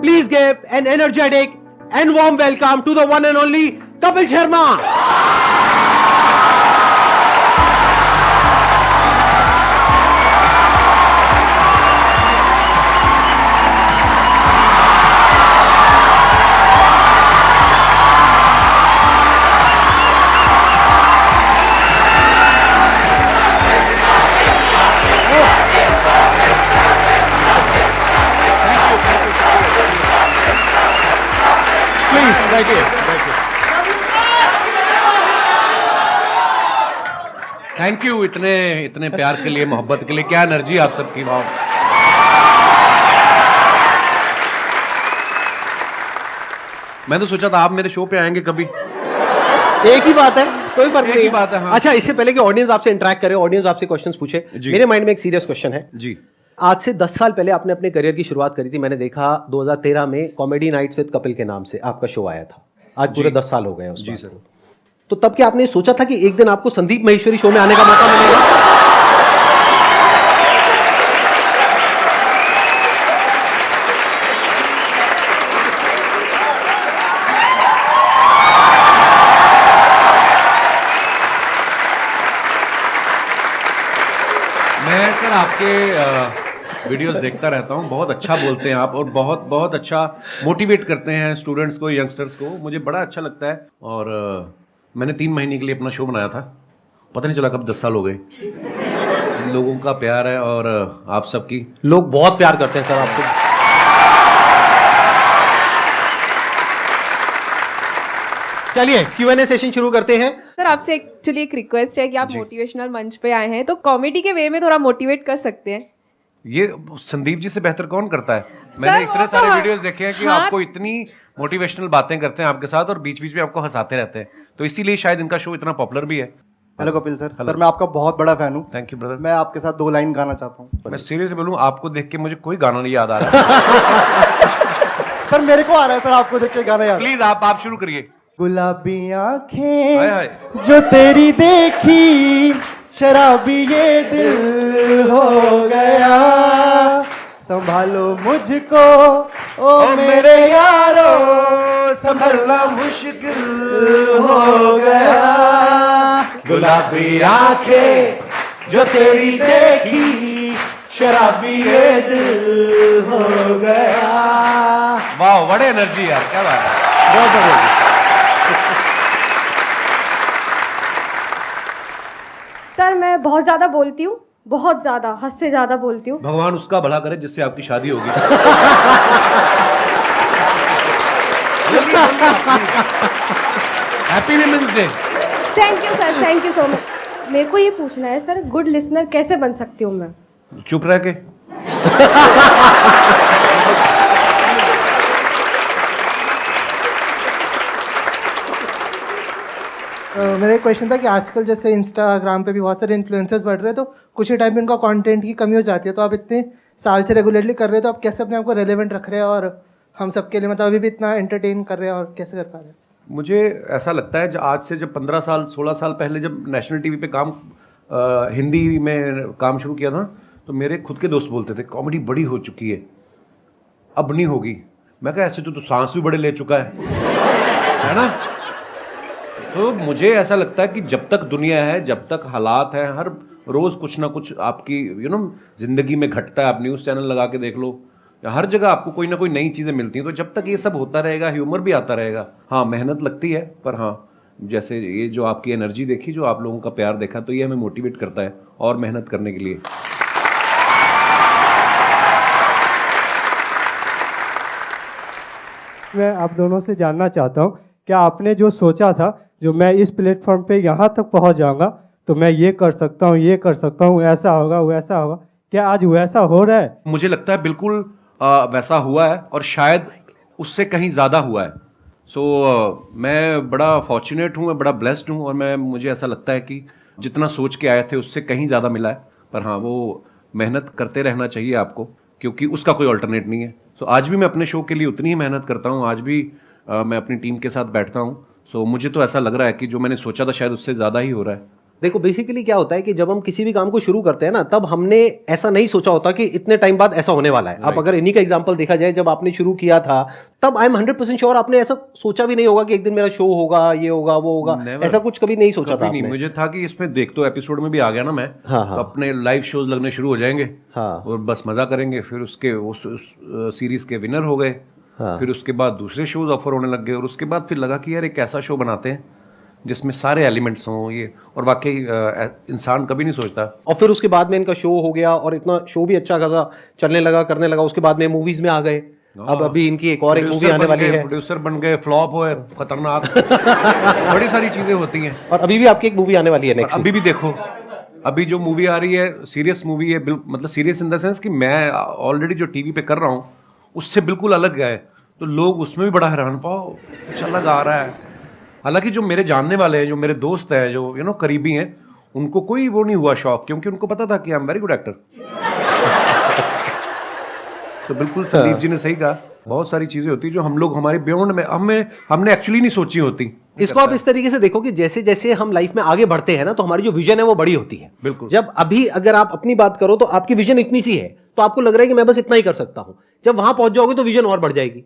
Please give an energetic and warm welcome to the one and only Kapil Sharma. Please, thank you. Thank you इतने प्यार के लिए, मोहब्बत के लिए। क्या एनर्जी आप सबकी, वाह। मैं तो सोचा था आप मेरे शो पे आएंगे कभी। एक ही बात है, कोई फर्क नहीं बात है। हाँ। अच्छा, इससे पहले कि ऑडियंस आपसे इंटरेक्ट करे, ऑडियंस आपसे क्वेश्चंस पूछे, मेरे माइंड में एक सीरियस क्वेश्चन है जी। आज से 10 साल पहले आपने अपने करियर की शुरुआत करी थी। मैंने देखा 2013 में कॉमेडी नाइट्स विद कपिल के नाम से आपका शो आया था। आज पूरे 10 साल हो गए हैं जी सर। तो तब क्या आपने सोचा था कि एक दिन आपको संदीप महेश्वरी शो में आने का मौका मिलेगा? मैं सर आपके वीडियोस देखता रहता हूँ, बहुत अच्छा बोलते हैं आप और बहुत बहुत अच्छा मोटिवेट करते हैं स्टूडेंट्स को, यंगस्टर्स को। मुझे बड़ा अच्छा लगता है। और मैंने 3 महीने के लिए अपना शो बनाया था, पता नहीं चला कब 10 साल हो गए। लोगों का प्यार है और आप सबकी, लोग बहुत प्यार करते हैं सर आपको। चलिए Q&A सेशन शुरू करते हैं। सर आपसे एक्चुअली एक रिक्वेस्ट है कि आप मोटिवेशनल मंच पे आए हैं तो कॉमेडी के वे में थोड़ा मोटिवेट कर सकते हैं। ये संदीप जी से बेहतर कौन करता है? मैंने इतने सारे वीडियोस देखे हैं कि आपको इतनी मोटिवेशनल बातें करते हैं आपके साथ और बीच बीच में आपको हंसाते रहते हैं, तो इसीलिए शायद इनका शो इतना पॉपुलर भी है। Hello Kapil sir. सर मैं आपका बहुत बड़ा फैन हूँ। Thank you brother. मैं आपके साथ 2 लाइन गाना चाहता हूँ। मैं सीरियसली बोलूँ, आपको देख के मुझे कोई गाना नहीं याद आ रहा। सर मेरे को आ रहा है सर, आपको देख के गाना याद। प्लीज आप शुरू करिए। गुलाबी आंखें जो तेरी देखी, शराबी ये दिल हो गया, संभालो मुझको ओ मेरे यारो, संभलना मुश्किल हो गया। गुलाबी आंखें जो तेरी देखी, शराबी ये दिल हो गया। वाह, बड़े एनर्जी यार, क्या बात है, बहुत बढ़िया। सर मैं बहुत ज्यादा बोलती हूँ, बहुत ज्यादा, हद से ज्यादा बोलती हूँ। भगवान उसका भला करे जिससे आपकी शादी होगी। Happy women's day. Thank you sir, thank you so much. मेरे को ये पूछना है सर, गुड लिसनर कैसे बन सकती हूँ मैं? चुप रह के। मेरा एक क्वेश्चन था कि आजकल जैसे इंस्टाग्राम पे भी बहुत सारे इन्फ्लुएंसर्स बढ़ रहे हैं, तो कुछ ही टाइम में उनका कंटेंट की कमी हो जाती है, तो आप इतने साल से रेगुलरली कर रहे हैं, तो आप कैसे अपने आप को रेलेवेंट रख रहे हैं और हम सबके लिए मतलब अभी भी इतना एंटरटेन कर रहे हैं, और कैसे कर पा रहे हैं? मुझे ऐसा लगता है आज से जब 15 साल 16 साल पहले जब नेशनल टीवी पे हिंदी में काम शुरू किया था, तो मेरे खुद के दोस्त बोलते थे कॉमेडी बड़ी हो चुकी है, अब नहीं होगी। मैं कहा ऐसे तो सांस भी बड़े ले चुका है ना। तो मुझे ऐसा लगता है कि जब तक दुनिया है, जब तक हालात हैं, हर रोज़ कुछ ना कुछ आपकी ज़िंदगी में घटता है। आप न्यूज़ चैनल लगा के देख लो, हर जगह आपको कोई ना कोई नई चीज़ें मिलती हैं। तो जब तक ये सब होता रहेगा, ह्यूमर भी आता रहेगा। हाँ, मेहनत लगती है, पर हाँ, जैसे ये जो आपकी एनर्जी देखी, जो आप लोगों का प्यार देखा, तो ये हमें मोटिवेट करता है और मेहनत करने के लिए। मैं आप दोनों से जानना चाहता हूँ, क्या आपने जो सोचा था, जो मैं इस प्लेटफॉर्म पे यहाँ तक पहुँच जाऊँगा तो मैं ये कर सकता हूँ, ये कर सकता हूँ, ऐसा होगा वैसा होगा, क्या आज वैसा हो रहा है? मुझे लगता है बिल्कुल वैसा हुआ है और शायद उससे कहीं ज़्यादा हुआ है। मैं बड़ा फॉर्चुनेट हूँ, मैं बड़ा ब्लेस्ड हूँ और मुझे ऐसा लगता है कि जितना सोच के आए थे उससे कहीं ज़्यादा मिला है। पर हाँ, वो मेहनत करते रहना चाहिए आपको, क्योंकि उसका कोई अल्टरनेट नहीं है। आज भी मैं अपने शो के लिए उतनी ही मेहनत करता हूँ, आज भी मैं अपनी टीम के साथ बैठता हूँ। मुझे तो ऐसा लग रहा है कि जो मैंने सोचा था शायद उससे ज़्यादा ही हो रहा है। देखो बेसिकली क्या होता है कि जब हम किसी भी काम को शुरू करते हैं ना, तब हमने ऐसा नहीं सोचा होता कि इतने टाइम बाद ऐसा होने वाला है। अब अगर इन्हीं का एग्जांपल देखा जाए, जब आपने शुरू किया था तब आई एम 100% श्योर आपने ऐसा सोचा भी नहीं होगा कि एक दिन मेरा शो होगा, ये होगा, वो होगा। Never. ऐसा कुछ कभी नहीं सोचा था नहीं, आपने? मुझे था कि इसमें देख तो एपिसोड में भी आ गया ना मैं, हाँ, हाँ। तो अपने लाइव शोज लगने शुरू हो जाएंगे, हाँ। और बस मजा करेंगे। फिर उसके उस सीरीज के विनर हो गए, हाँ। फिर उसके बाद दूसरे शोज ऑफर होने लग गए, और उसके बाद फिर लगा कि यार एक ऐसा शो बनाते हैं जिसमें सारे एलिमेंट्स हों ये, और वाकई इंसान कभी नहीं सोचता। और फिर उसके बाद में इनका शो हो गया और इतना शो भी अच्छा खासा चलने लगा, करने लगा। उसके बाद में मूवीज में आ गए। अब अभी इनकी एक और एक मूवी आने वाली है। प्रोड्यूसर बन गए, फ्लॉप हुए, खतरनाक बड़ी सारी चीजें होती हैं। और अभी भी आपकी एक मूवी आने वाली है नेक्स्ट। अभी भी देखो, अभी जो मूवी आ रही है सीरियस मूवी है, मतलब सीरियस इन द सेंस कि मैं ऑलरेडी जो टीवी पे कर रहा हूँ उससे बिल्कुल अलग है, तो लोग उसमें भी बड़ा हैरान पाओ कुछ अलग आ रहा है। हालांकि जो मेरे जानने वाले हैं, जो मेरे दोस्त हैं, जो करीबी हैं, उनको कोई वो नहीं हुआ शौक, क्योंकि उनको पता था कि I am very good actor. तो बिल्कुल संदीप जी ने सही कहा, बहुत सारी चीजें होती जो हम लोग हमारे बियॉन्ड में हमने एक्चुअली नहीं सोची होती। इसको आप इस तरीके से देखो कि जैसे जैसे हम लाइफ में आगे बढ़ते हैं ना, तो हमारी जो विजन है वो बड़ी होती है। बिल्कुल। जब अभी अगर आप अपनी बात करो तो आपकी विजन इतनी सी है, तो आपको लग रहा है कि मैं बस इतना ही कर सकता हूं। जब वहां पहुंच जाओगे तो विजन और बढ़ जाएगी।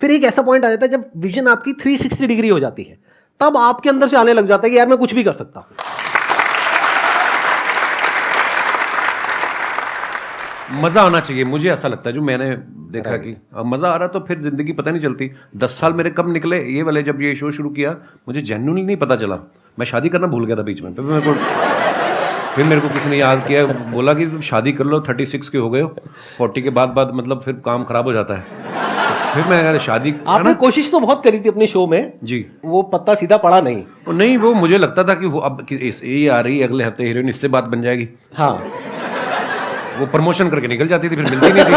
फिर एक ऐसा पॉइंट आ जाता है जब विजन आपकी 360 डिग्री हो जाती है, तब आपके अंदर से आने लग जाता है कि यार मैं कुछ भी कर सकता हूं। मजा आना चाहिए, मुझे ऐसा लगता है, जो मैंने देखा कि अब मजा आ रहा, तो फिर जिंदगी पता नहीं चलती। 10 साल मेरे कब निकले ये वाले, जब ये शो शुरू किया मुझे जेन्युइनली नहीं पता चला। मैं शादी करना भूल गया था बीच में, फिर मेरे को किसी ने याद किया, बोला कि तुम शादी कर लो, 36 के हो गए हो, 40 के बाद मतलब फिर काम खराब हो जाता है। फिर मैं यार शादी, आपने कोशिश तो बहुत करी थी अपने शो में जी, वो पत्ता सीधा पड़ा नहीं। नहीं वो मुझे लगता था कि वो अब ये आ रही है अगले हफ्ते हीरोइन, इससे बात बन जाएगी। हाँ, वो प्रमोशन करके निकल जाती थी, फिर मिलती नहीं थी।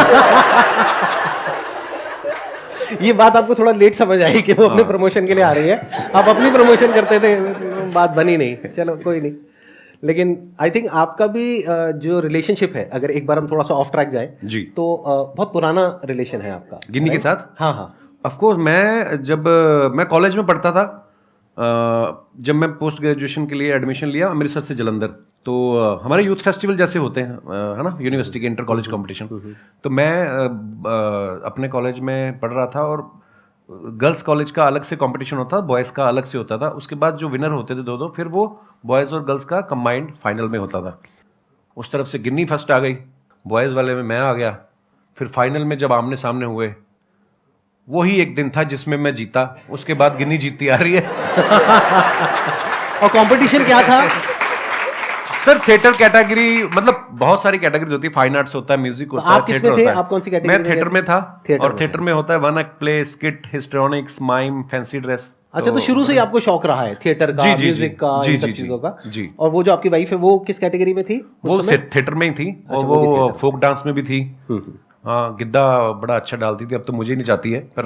ये बात आपको थोड़ा लेट समझ आई कि वो अपने प्रमोशन के लिए आ रही है। आप अपनी प्रमोशन करते थे, बात बनी नहीं। चलो कोई नहीं। लेकिन आई थिंक आपका भी जो रिलेशनशिप है, अगर एक बार हम थोड़ा सा ऑफ ट्रैक जाए जी, तो बहुत पुराना रिलेशन है आपका गिन्नी के साथ। हाँ हाँ। ऑफ कोर्स, मैं कॉलेज में पढ़ता था, जब मैं पोस्ट ग्रेजुएशन के लिए एडमिशन लिया अमृतसर से जलंधर, तो हमारे यूथ फेस्टिवल जैसे होते हैं, है ना, यूनिवर्सिटी के इंटर कॉलेज कॉम्पिटिशन। तो मैं अपने कॉलेज में पढ़ रहा था, और गर्ल्स कॉलेज का अलग से कंपटीशन होता था, बॉयज़ का अलग से होता था। उसके बाद जो विनर होते थे दो, फिर वो बॉयज़ और गर्ल्स का कंबाइंड फाइनल में होता था। उस तरफ से गिन्नी फर्स्ट आ गई, बॉयज़ वाले में मैं आ गया। फिर फाइनल में जब आमने सामने हुए, वही एक दिन था जिसमें मैं जीता। उसके बाद गिन्नी जीतती आ रही है। और कंपटीशन क्या था सर? थिएटर कैटेगरी, मतलब बहुत सारी कैटेगरीज होती है, फाइन आर्ट्स होता है, म्यूजिक होता है, आप किसमें थे? आप कौन सी कैटेगरी मैं में थिएटर में था। थिएटर और में थिएटर में होता है one act play, skit, histrionics, mime, fancy dress. अच्छा, तो शुरू से ही आपको शौक रहा है थिएटर का, म्यूजिक का, इन सब चीजों का। जी। और वो जो आपकी वाइफ है वो किस कैटेगरी में थी? वो थिएटर में ही थी, और वो फोक डांस में भी थी। हाँ, गिद्दा बड़ा अच्छा डालती थी, अब तो मुझे नहीं चाहती है, पर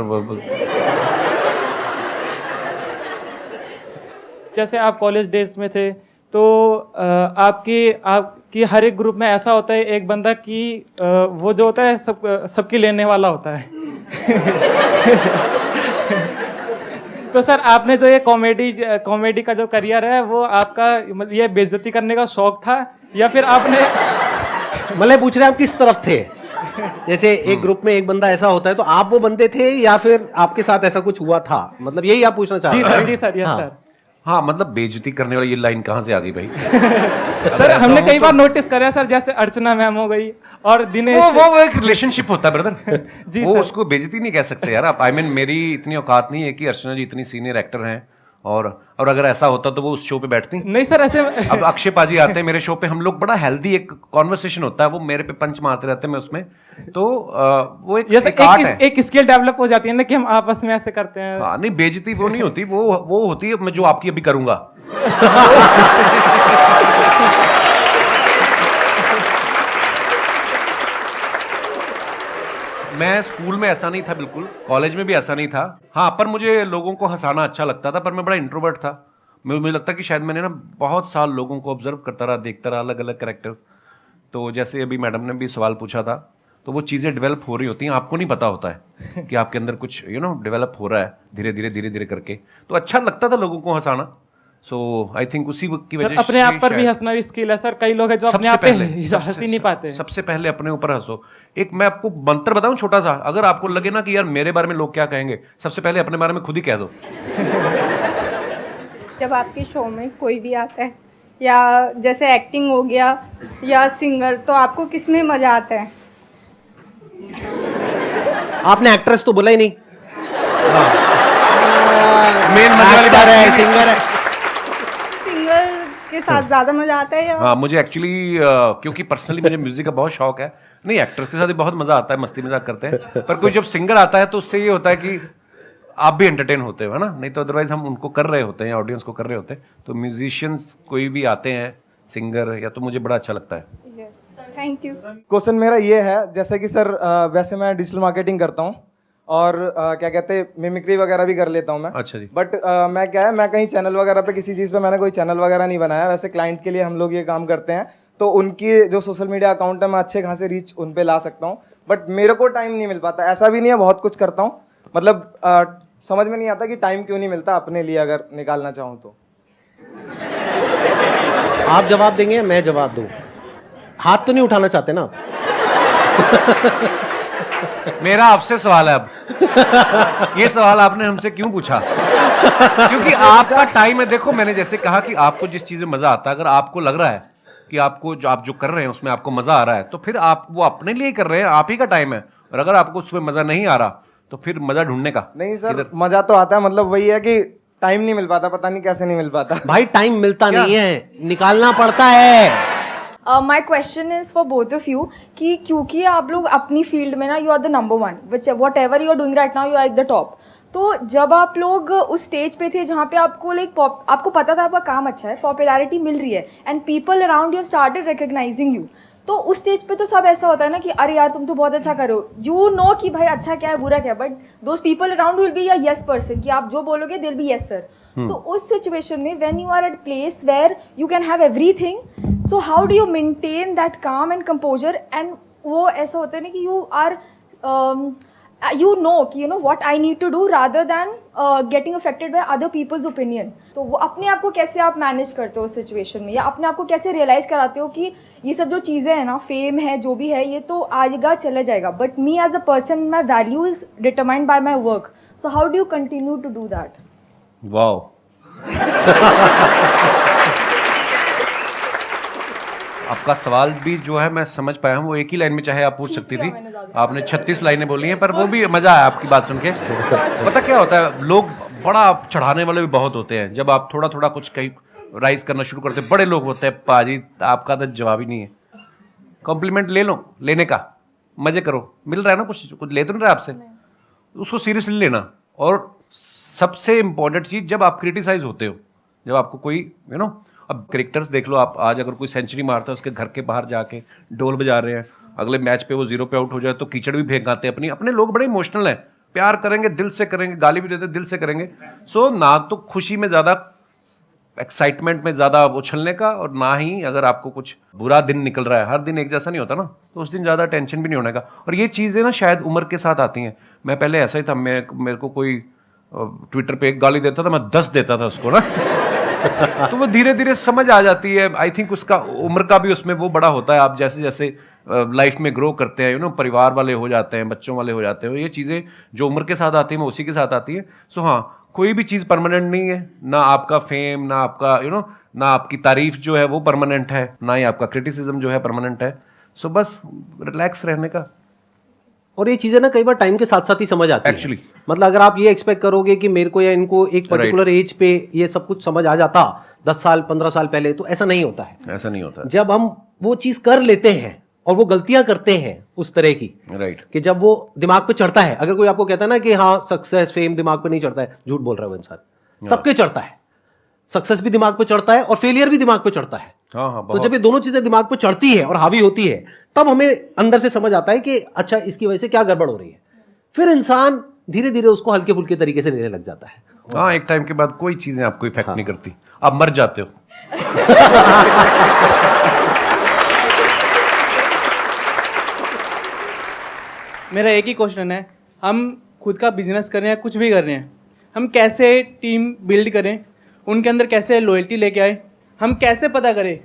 जैसे आप कॉलेज डेज में थे तो आपकी हर एक ग्रुप में ऐसा होता है एक बंदा कि वो जो होता है सबकी लेने वाला होता है। तो सर, आपने जो ये कॉमेडी का जो करियर है, वो आपका मतलब ये बेइज्जती करने का शौक था, या फिर आपने मतलब पूछ रहे हैं आप किस तरफ थे? जैसे एक ग्रुप में एक बंदा ऐसा होता है, तो आप वो बंदे थे या फिर आपके साथ ऐसा कुछ हुआ था? मतलब यही आप पूछना चाह रहे हैं? जी सर, यस हाँ। सर। हाँ, मतलब बेइज्जती करने वाली ये लाइन कहाँ से आ गई भाई? सर, हमने कई बार नोटिस करा सर, जैसे अर्चना मैम हो गई और दिनेश, वो एक रिलेशनशिप होता है ब्रदर। जी वो सर। उसको बेइज्जती नहीं कह सकते यार आप। मेरी इतनी औकात नहीं है कि अर्चना जी इतनी सीनियर एक्टर हैं, और अगर ऐसा होता तो वो उस शो पे बैठती। नहीं सर, ऐसे अब अक्षय पाजी आते हैं मेरे शो पे, हम लोग बड़ा हेल्दी एक कॉन्वर्सेशन होता है, वो मेरे पे पंच मारते रहते हैं, मैं उसमें, तो वो एक आर्ट है। एक स्किल डेवलप हो जाती है ना कि हम आपस में ऐसे करते हैं। हाँ, नहीं बेइज्जती वो नहीं होती, वो होती है मैं जो आपकी अभी करूंगा। मैं स्कूल में ऐसा नहीं था, बिल्कुल कॉलेज में भी ऐसा नहीं था। हाँ, पर मुझे लोगों को हंसाना अच्छा लगता था, पर मैं बड़ा इंट्रोवर्ट था। मुझे लगता कि शायद मैंने ना बहुत साल लोगों को ऑब्जर्व करता रहा, देखता रहा, अलग अलग कैरेक्टर्स। तो जैसे अभी मैडम ने भी सवाल पूछा था, तो वो चीज़ें डेवलप हो रही होती हैं, आपको नहीं पता होता है कि आपके अंदर कुछ डेवलप हो रहा है धीरे धीरे करके। तो अच्छा लगता था लोगों को हंसाना, सो आई थिंक उसी की सर वजह अपने आप पर भी शायद- हंसना भी स्किल है सर, कई लोग हैं जो अपने सबसे आप पे पहले हंस ही नहीं पाते। सबसे पहले अपने ऊपर हंसो। एक मैं आपको मंत्र बताऊं छोटा सा, अगर आपको लगे ना कि यार मेरे बारे में लोग क्या कहेंगे, सबसे पहले अपने बारे में खुद ही कह दो। जब आपके शो में कोई भी आता है या जैसे एक्टिंग हो गया या सिंगर, तो आपको किस में मज़ा आता है? आपने एक्ट्रेस तो बोला ही नहीं। मेन मजे वाली बात है, सिंगर है। सिंगर के साथ ज़्यादा मज़ा आता है या हाँ, मुझे एक्चुअली क्योंकि पर्सनली मुझे म्यूजिक का बहुत शौक है। नहीं, एक्टर्स के साथ भी बहुत मजा आता है, मस्ती मजाक करते हैं, पर कोई जब सिंगर आता है तो उससे ये होता है कि आप भी एंटरटेन होते हो, है ना? नहीं तो अदरवाइज हम उनको कर रहे होते हैं, ऑडियंस को कर रहे होते हैं। तो म्यूजिशियंस कोई भी आते हैं सिंगर या, तो मुझे बड़ा अच्छा लगता है। Thank you. क्वेश्चन मेरा ये है, जैसे कि सर वैसे मैं डिजिटल मार्केटिंग करता हूँ और क्या कहते हैं मिमिक्री वगैरह भी कर लेता हूँ मैं। अच्छा जी। बट मैं क्या है, मैं कहीं चैनल वगैरह पे किसी चीज़ पे मैंने कोई चैनल वगैरह नहीं बनाया। वैसे क्लाइंट के लिए हम लोग ये काम करते हैं, तो उनकी जो सोशल मीडिया अकाउंट है मैं अच्छे खासे रीच उन पे ला सकता हूँ, बट मेरे को टाइम नहीं मिल पाता। ऐसा भी नहीं है, बहुत कुछ करता हूँ, मतलब समझ में नहीं आता कि टाइम क्यों नहीं मिलता अपने लिए, अगर निकालना चाहूँ तो। आप जवाब देंगे, मैं जवाब दूं? हाथ तो नहीं उठाना चाहते ना आप? मेरा आपसे सवाल है अब, ये सवाल आपने हमसे क्यों पूछा? क्योंकि आपका टाइम है। देखो, मैंने जैसे कहा कि आपको जिस चीज में मजा आता है, अगर आपको लग रहा है कि आपको जो आप जो कर रहे हैं उसमें आपको मजा आ रहा है, तो फिर आप वो अपने लिए कर रहे हैं, आप ही का टाइम है। और अगर आपको उसमें मजा नहीं आ रहा तो फिर मजा ढूंढने का। नहीं सर, मजा तो आता है, मतलब वही है कि टाइम नहीं मिल पाता, पता नहीं कैसे नहीं मिल पाता। भाई टाइम मिलता नहीं है, निकालना पड़ता है। My question is for both of you कि क्योंकि आप लोग अपनी फील्ड में ना you are the number one, which whatever you are doing right now you are at the top. तो जब आप लोग उस स्टेज पे थे जहाँ पे आपको आपको पता था आपका काम अच्छा है, पॉपुलैरिटी मिल रही है and people around you started recognising you, तो उस स्टेज पे तो सब ऐसा होता है ना कि अरे यार तुम तो बहुत अच्छा करो, यू नो कि भाई अच्छा क्या है बुरा क्या है, but those people around will be a yes person कि आप जो बोलोगे दिल बी यस सर। सो उस सिचुएशन में when you are at place where you can have everything, so how do you maintain that calm and composure? And वो ऐसा होता है ना कि यू आर you know कि you know what I need to do rather than getting affected by other people's opinion। तो वो अपने आप को कैसे आप मैनेज करते हो उस सिचुएशन में, या अपने आप को कैसे रियलाइज कराते हो कि ये सब जो चीज़ें हैं ना, फेम है जो भी है, ये तो आएगा चले जाएगा, but me as a person my value is determined by my work, so how do you continue to do that? Wow. आपका सवाल भी जो है मैं समझ पाया हूँ, वो एक ही लाइन में चाहे आप पूछ सकती थी, आपने 36 लाइनें बोली हैं, पर वो भी मजा आया आपकी बात सुन के। पता क्या होता है, लोग बड़ा चढ़ाने वाले भी बहुत होते हैं। जब आप थोड़ा थोड़ा कुछ कहीं राइज करना शुरू करते हैं, बड़े लोग होते हैं, पाजी आपका तो जवाब ही नहीं है। कॉम्प्लीमेंट ले लो, लेने का मजे करो, मिल रहा है ना, कुछ कुछ ले तो नहीं रहा आपसे, उसको सीरियसली लेना। और सबसे इंपॉर्टेंट चीज, जब आप क्रिटिसाइज होते हो, जब आपको कोई अब कैरेक्टर्स देख लो आप, आज अगर कोई सेंचुरी मारता है, उसके घर के बाहर जाके ढोल बजा रहे हैं, अगले मैच पे वो 0 पे आउट हो जाए तो कीचड़ भी फेंक आते हैं। अपने लोग बड़े इमोशनल हैं, प्यार करेंगे, दिल से करेंगे, गाली भी देते दिल से करेंगे। सो ना तो खुशी में ज़्यादा, एक्साइटमेंट में ज़्यादा उछलने का, और ना ही अगर आपको कुछ बुरा दिन निकल रहा है, हर दिन एक जैसा नहीं होता ना, तो उस दिन ज़्यादा टेंशन भी नहीं होने का। और ये चीज़ें ना शायद उम्र के साथ आती हैं। मैं पहले ऐसा ही था, मेरे को कोई ट्विटर पे एक गाली देता था, मैं 10 देता था उसको ना तो वो धीरे धीरे समझ आ जाती है। आई थिंक उसका उम्र का भी उसमें वो बड़ा होता है। आप जैसे जैसे लाइफ में ग्रो करते हैं, परिवार वाले हो जाते हैं, बच्चों वाले हो जाते हैं, ये चीज़ें जो उम्र के साथ आती हैं वो उसी के साथ आती है। सो हाँ, कोई भी चीज़ परमानेंट नहीं है, ना आपका फेम, ना आपका ना आपकी तारीफ जो है वो परमानेंट है, ना ही आपका क्रिटिसिज्म जो है परमानेंट है। सो बस रिलैक्स रहने का। और ये चीजें ना कई बार टाइम के साथ साथ ही समझ आती Actually. है। मतलब अगर आप ये एक्सपेक्ट करोगे कि मेरे को या इनको एक पर्टिकुलर एज पे ये सब कुछ समझ आ जाता 10 साल 15 साल पहले, तो ऐसा नहीं होता है। ऐसा नहीं होता। जब हम वो चीज कर लेते हैं और वो गलतियां करते हैं उस तरह की, राइट, कि जब वो दिमाग पे चढ़ता है। अगर कोई आपको कहता है ना कि हाँ सक्सेस फेम दिमाग पे नहीं चढ़ता है, झूठ बोल रहा है वो इंसान। सबके चढ़ता है, सक्सेस भी दिमाग पे चढ़ता है और फेलियर भी दिमाग पे चढ़ता है। हाँ, तो जब ये दोनों चीजें दिमाग पे चढ़ती है और हावी होती है, तब हमें अंदर से समझ आता है कि अच्छा इसकी वजह से क्या गड़बड़ हो रही है। फिर इंसान धीरे धीरे उसको हल्के फुल्के तरीके से लेने लग जाता है। हाँ, एक टाइम के बाद कोई चीजें आपको इफेक्ट नहीं करती, आप मर जाते हो। मेरा एक ही क्वेश्चन है, हम खुद का बिजनेस कर रहे हैं, कुछ भी कर रहे हैं, हम कैसे टीम बिल्ड करें, उनके अंदर कैसे लॉयल्टी लेके आए, हम कैसे पता करें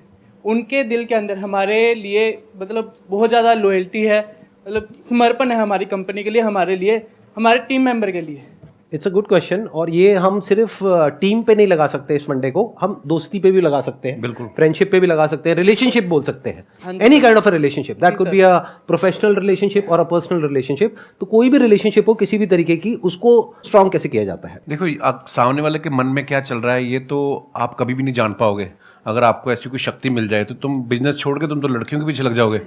उनके दिल के अंदर हमारे लिए मतलब बहुत ज़्यादा लॉयल्टी है, मतलब समर्पण है हमारी कंपनी के लिए, हमारे लिए, हमारे टीम मेंबर के लिए। इट्स अ गुड क्वेश्चन, और ये हम सिर्फ टीम पे नहीं लगा सकते इस फंडे को, हम दोस्ती पे भी लगा सकते हैं, बिल्कुल, फ्रेंडशिप पे भी लगा सकते हैं, रिलेशनशिप बोल सकते हैं, any kind of a relationship, that could be a professional relationship और अ पर्सनल रिलेशनशिप। तो कोई भी रिलेशनशिप हो किसी भी तरीके की, उसको स्ट्रांग कैसे किया जाता है? देखो अब सामने वाले के मन में क्या चल रहा है ये तो आप कभी भी नहीं जान पाओगे। अगर आपको ऐसी कोई शक्ति मिल जाए तो तुम बिजनेस छोड़ के तुम तो लड़कियों के पीछे लग जाओगे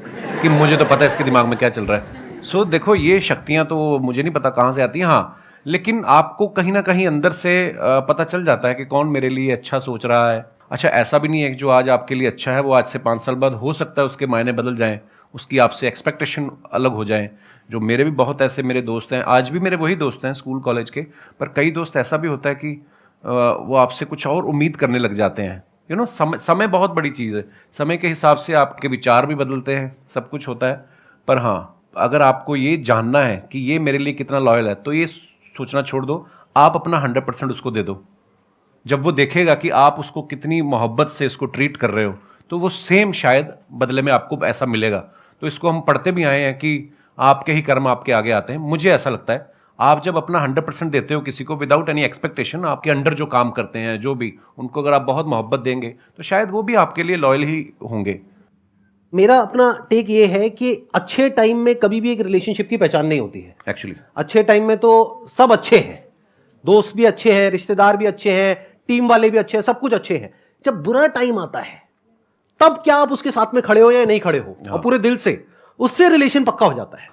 कि मुझे तो पता है इसके दिमाग में क्या चल रहा है। सो देखो ये शक्तियाँ तो मुझे नहीं पता कहाँ से आती हैं, हाँ, लेकिन आपको कहीं ना कहीं अंदर से पता चल जाता है कि कौन मेरे लिए अच्छा सोच रहा है। अच्छा, ऐसा भी नहीं है कि जो आज आपके लिए अच्छा है वो आज से 5 साल बाद हो सकता है उसके मायने बदल जाएं, उसकी आपसे एक्सपेक्टेशन अलग हो जाएं। जो मेरे भी बहुत ऐसे मेरे दोस्त हैं, आज भी मेरे वही दोस्त हैं स्कूल कॉलेज के, पर कई दोस्त ऐसा भी होता है कि वो आपसे कुछ और उम्मीद करने लग जाते हैं। यू नो, समय बहुत बड़ी चीज़ है, समय के हिसाब से आपके विचार भी बदलते हैं, सब कुछ होता है। पर हाँ, अगर आपको ये जानना है कि ये मेरे लिए कितना लॉयल है तो ये सोचना छोड़ दो, आप अपना 100% उसको दे दो। जब वो देखेगा कि आप उसको कितनी मोहब्बत से इसको ट्रीट कर रहे हो तो वो सेम शायद बदले में आपको ऐसा मिलेगा। तो इसको हम पढ़ते भी आए हैं कि आपके ही कर्म आपके आगे आते हैं। मुझे ऐसा लगता है आप जब अपना 100% देते हो किसी को विदाउट एनी एक्सपेक्टेशन, आपके अंडर जो काम करते हैं जो भी, उनको अगर आप बहुत मोहब्बत देंगे तो शायद वो भी आपके लिए लॉयल ही होंगे। मेरा अपना टेक ये है कि अच्छे टाइम में कभी भी एक रिलेशनशिप की पहचान नहीं होती है। एक्चुअली अच्छे टाइम में तो सब अच्छे हैं, दोस्त भी अच्छे हैं, रिश्तेदार भी अच्छे हैं, टीम वाले भी अच्छे हैं, सब कुछ अच्छे हैं। जब बुरा टाइम आता है तब क्या आप उसके साथ में खड़े हो या नहीं खड़े हो, और पूरे दिल से, उससे रिलेशन पक्का हो जाता है।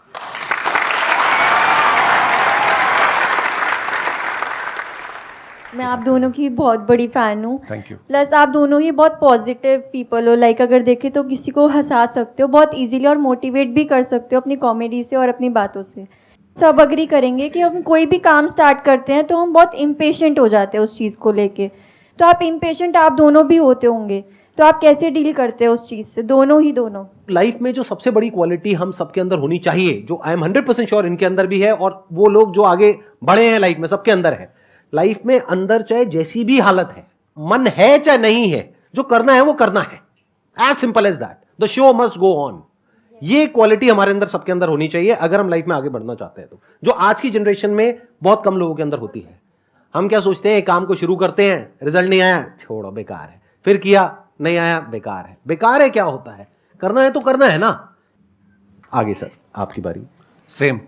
मैं आप दोनों की बहुत बड़ी फ़ैन हूँ। Thank you. प्लस आप दोनों ही बहुत पॉजिटिव पीपल हो, लाइक अगर देखें तो किसी को हंसा सकते हो बहुत इजीली और मोटिवेट भी कर सकते हो अपनी कॉमेडी से और अपनी बातों से। सब अग्री करेंगे कि हम कोई भी काम स्टार्ट करते हैं तो हम बहुत इम्पेशेंट हो जाते हैं उस चीज़ को लेके। तो आप इम्पेशेंट आप दोनों भी होते होंगे, तो आप कैसे डील करते हो उस चीज़ से, दोनों? लाइफ में जो सबसे बड़ी क्वालिटी हम सबके अंदर होनी चाहिए, जो आई एम 100% श्योर इनके अंदर भी है, और वो लोग जो आगे बढ़े हैं लाइफ में सबके अंदर है। लाइफ में अंदर चाहे जैसी भी हालत है, मन है चाहे नहीं है, जो करना है वो करना है, as simple as that. The show must go on. ये क्वालिटी हमारे अंदर सबके अंदर होनी चाहिए अगर हम लाइफ में आगे बढ़ना चाहते हैं, तो जो आज की जनरेशन में बहुत कम लोगों के अंदर होती है। हम क्या सोचते हैं, काम को शुरू करते हैं, रिजल्ट नहीं आया, छोड़ो बेकार है, फिर किया नहीं आया, बेकार है। बेकार है क्या होता है, करना है तो करना है ना। आगे सर आपकी बारी। सेम।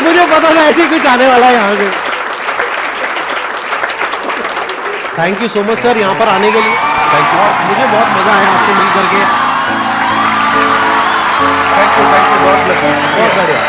मुझे पता था ऐसे कुछ आने वाला है यहाँ से। Thank you so much sir यहाँ पर आने के लिए। थैंक यू, मुझे बहुत मजा आया आपसे मिल करके। थैंक यू, बहुत बढ़िया।